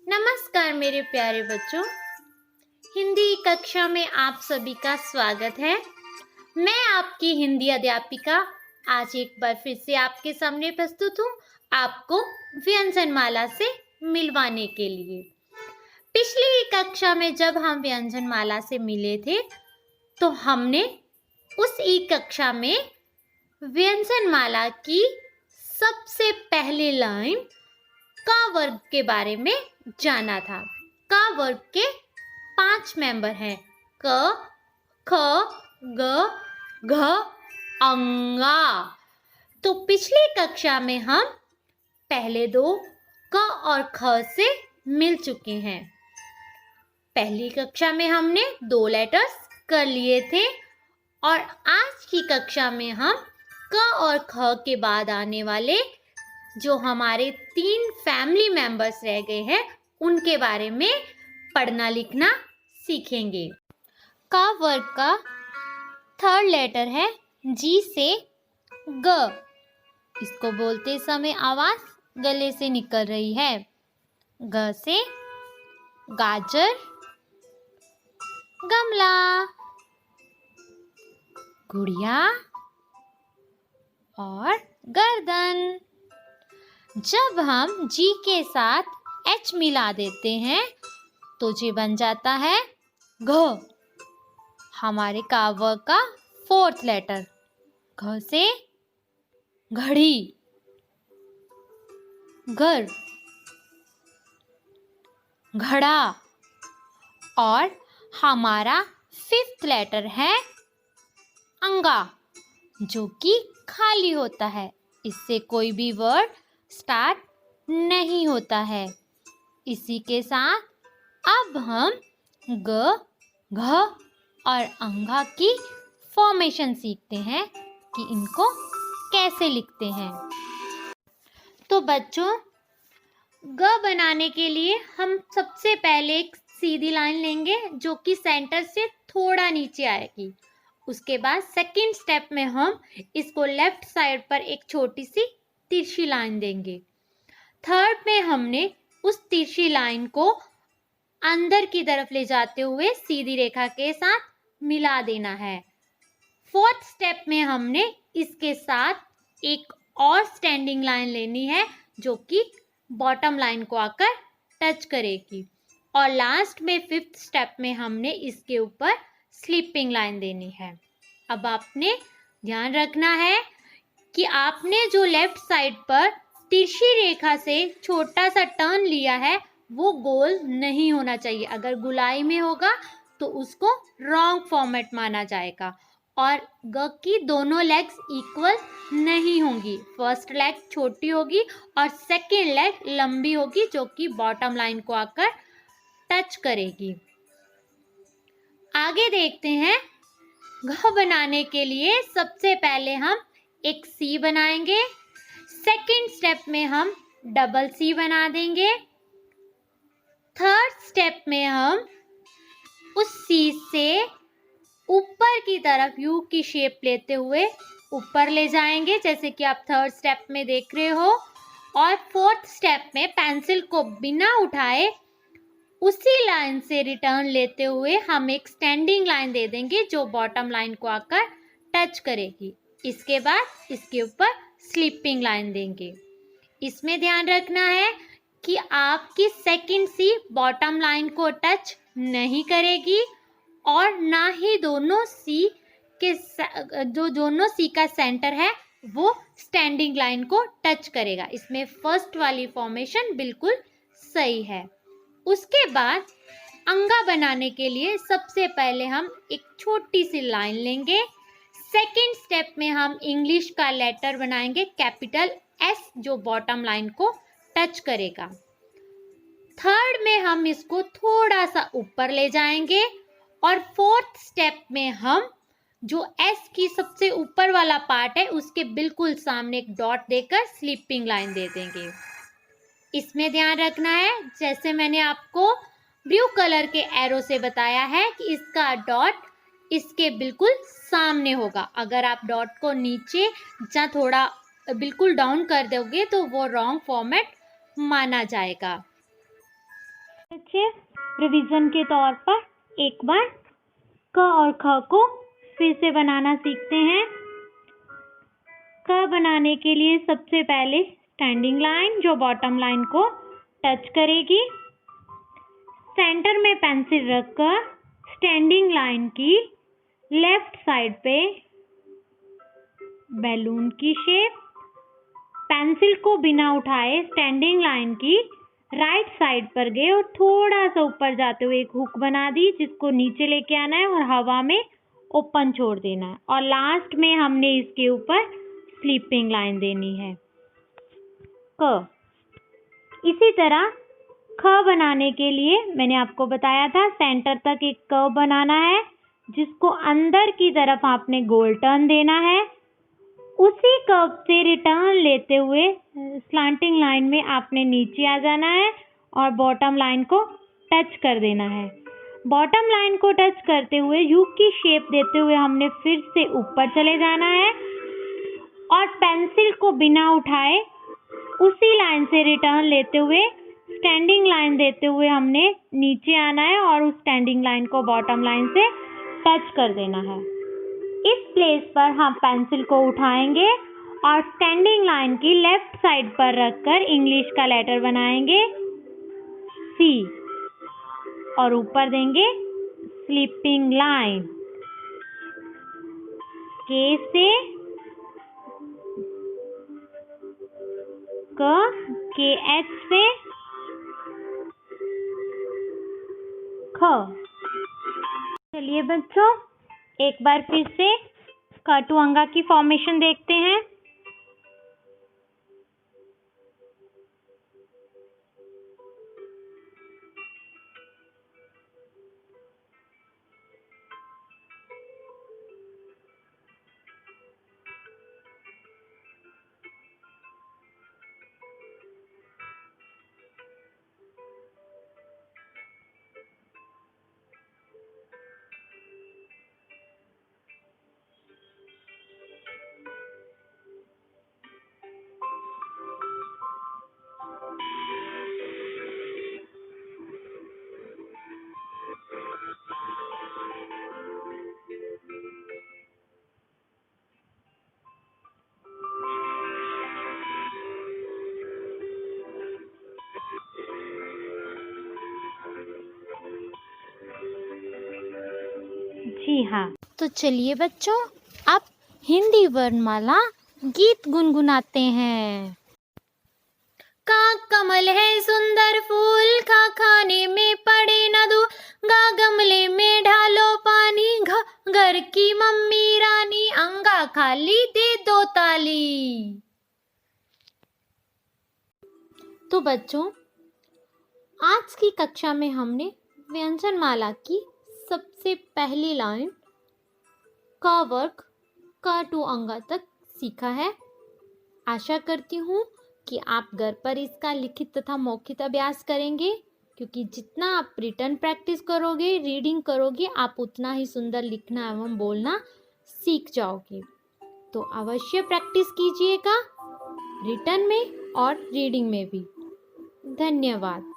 नमस्कार मेरे प्यारे बच्चों। हिंदी कक्षा में आप सभी का स्वागत है। मैं आपकी हिंदी अध्यापिका आज एक बार फिर से आपके सामने प्रस्तुत हूँ, आपको व्यंजनमाला से मिलवाने के लिए। पिछली ही कक्षा में जब हम व्यंजनमाला से मिले थे तो हमने उस ई कक्षा में व्यंजनमाला की सबसे पहली लाइन क वर्ग के बारे में जाना था। क वर्ग के 5 मेंबर हैं, क, ख, ग, घ, अंगा। तो पिछली कक्षा में हम पहले दो क और ख से मिल चुके हैं। पहली कक्षा में हमने 2 लेटर्स कर लिए थे और आज की कक्षा में हम क और ख के बाद आने वाले जो हमारे 3 फैमिली मेंबर्स रह गए हैं उनके बारे में पढ़ना लिखना सीखेंगे। क वर्ग का 3rd लेटर है जी से ग। इसको बोलते समय आवाज गले से निकल रही है। ग से गाजर, गमला, गुड़िया और गर्दन। जब हम जी के साथ एच मिला देते हैं तो जी बन जाता है घ। हमारे काव्य का 4th लेटर घ से घड़ी, घर, घड़ा और हमारा 5th लेटर है अंगा जो कि खाली होता है। इससे कोई भी वर्ड स्टार्ट नहीं होता है। इसी के साथ अब हम ग, घ और अंगा की फॉर्मेशन सीखते हैं कि इनको कैसे लिखते हैं। तो बच्चों, ग बनाने के लिए हम सबसे पहले एक सीधी लाइन लेंगे जो कि सेंटर से थोड़ा नीचे आएगी। उसके बाद सेकंड स्टेप में हम इसको लेफ्ट साइड पर एक छोटी सी तिरछी लाइन देंगे। थर्ड में हमने उस तिरछी लाइन को अंदर की तरफ ले जाते हुए सीधी रेखा के साथ मिला देना है। 4th स्टेप में हमने इसके साथ एक और स्टैंडिंग लाइन लेनी है जो कि बॉटम लाइन को आकर टच करेगी। और लास्ट में 5th स्टेप में हमने इसके ऊपर स्लीपिंग लाइन देनी है। अब आपने ध्यान रखना है कि आपने जो लेफ्ट साइड पर तिरछी रेखा से छोटा सा टर्न लिया है वो गोल नहीं होना चाहिए। अगर गुलाई में होगा तो उसको रॉन्ग फॉर्मेट माना जाएगा। और ग की दोनों लेग्स इक्वल नहीं होंगी। फर्स्ट लेग छोटी होगी और सेकेंड लेग लंबी होगी जो कि बॉटम लाइन को आकर टच करेगी। आगे देखते हैं। घ बनाने के लिए सबसे पहले हम एक सी बनाएंगे। सेकेंड स्टेप में हम डबल सी बना देंगे। थर्ड स्टेप में हम उस सी से ऊपर की तरफ यू की शेप लेते हुए ऊपर ले जाएंगे जैसे कि आप थर्ड स्टेप में देख रहे हो। और फोर्थ स्टेप में पेंसिल को बिना उठाए उसी लाइन से रिटर्न लेते हुए हम एक स्टैंडिंग लाइन दे देंगे जो बॉटम लाइन को आकर टच करेगी। इसके बाद इसके ऊपर स्लीपिंग लाइन देंगे। इसमें ध्यान रखना है कि आपकी सेकंड सी बॉटम लाइन को टच नहीं करेगी और ना ही दोनों सी का सेंटर है वो स्टैंडिंग लाइन को टच करेगा। इसमें फर्स्ट वाली फॉर्मेशन बिल्कुल सही है। उसके बाद अंगा बनाने के लिए सबसे पहले हम एक छोटी सी लाइन लेंगे। सेकेंड स्टेप में हम इंग्लिश का लेटर बनाएंगे कैपिटल एस जो बॉटम लाइन को टच करेगा। थर्ड में हम इसको थोड़ा सा ऊपर ले जाएंगे और फोर्थ स्टेप में हम जो एस की सबसे ऊपर वाला पार्ट है उसके बिल्कुल सामने एक डॉट देकर स्लीपिंग लाइन दे देंगे। इसमें ध्यान रखना है जैसे मैंने आपको ब्लू कलर के एरो से बताया है कि इसका डॉट इसके बिल्कुल सामने होगा। अगर आप डॉट को नीचे या थोड़ा बिल्कुल डाउन कर दोगे तो वो रॉन्ग फॉर्मेट माना जाएगा। बच्चे रिवीजन के तौर पर एक बार क और ख को फिर से बनाना सीखते हैं। क बनाने के लिए सबसे पहले स्टैंडिंग लाइन जो बॉटम लाइन को टच करेगी, सेंटर में पेंसिल रखकर स्टैंडिंग लाइन की लेफ्ट साइड पे बैलून की शेप, पेंसिल को बिना उठाए स्टैंडिंग लाइन की राइट साइड पर गए और थोड़ा सा ऊपर जाते हुए एक हुक बना दी जिसको नीचे लेके आना है और हवा में ओपन छोड़ देना है और लास्ट में हमने इसके ऊपर स्लीपिंग लाइन देनी है क। इसी तरह ख बनाने के लिए मैंने आपको बताया था सेंटर तक एक कर्व बनाना है जिसको अंदर की तरफ आपने गोल टर्न देना है। उसी कर्व से रिटर्न लेते हुए स्लांटिंग लाइन में आपने नीचे आ जाना है और बॉटम लाइन को टच कर देना है। बॉटम लाइन को टच करते हुए यू की शेप देते हुए हमने फिर से ऊपर चले जाना है और पेंसिल को बिना उठाए उसी लाइन से रिटर्न लेते हुए स्टैंडिंग लाइन देते हुए हमने नीचे आना है और उस स्टैंडिंग लाइन को बॉटम लाइन से टच कर देना है। इस प्लेस पर हम पेंसिल को उठाएंगे और स्टैंडिंग लाइन की लेफ्ट साइड पर रखकर इंग्लिश का लेटर बनाएंगे सी और ऊपर देंगे स्लीपिंग लाइन। के से के एच से ख। चलिए बच्चों एक बार फिर से क टू अंगा की फॉर्मेशन देखते हैं। जी हाँ, तो चलिए बच्चों अब हिंदी वर्णमाला गीत गुनगुनाते हैं। का कमल है सुंदर फूल, खा खाने में पड़े न दूर, गा गमले में ढालो पानी, घर की मम्मी रानी, अंगा खाली दे दो ताली। तो बच्चों आज की कक्षा में हमने व्यंजनमाला की सबसे पहली लाइन का वर्ग का टू अंगा तक सीखा है। आशा करती हूँ कि आप घर पर इसका लिखित तथा मौखिक अभ्यास करेंगे क्योंकि जितना आप रिटन प्रैक्टिस करोगे, रीडिंग करोगे, आप उतना ही सुंदर लिखना एवं बोलना सीख जाओगे। तो अवश्य प्रैक्टिस कीजिएगा रिटन में और रीडिंग में भी। धन्यवाद।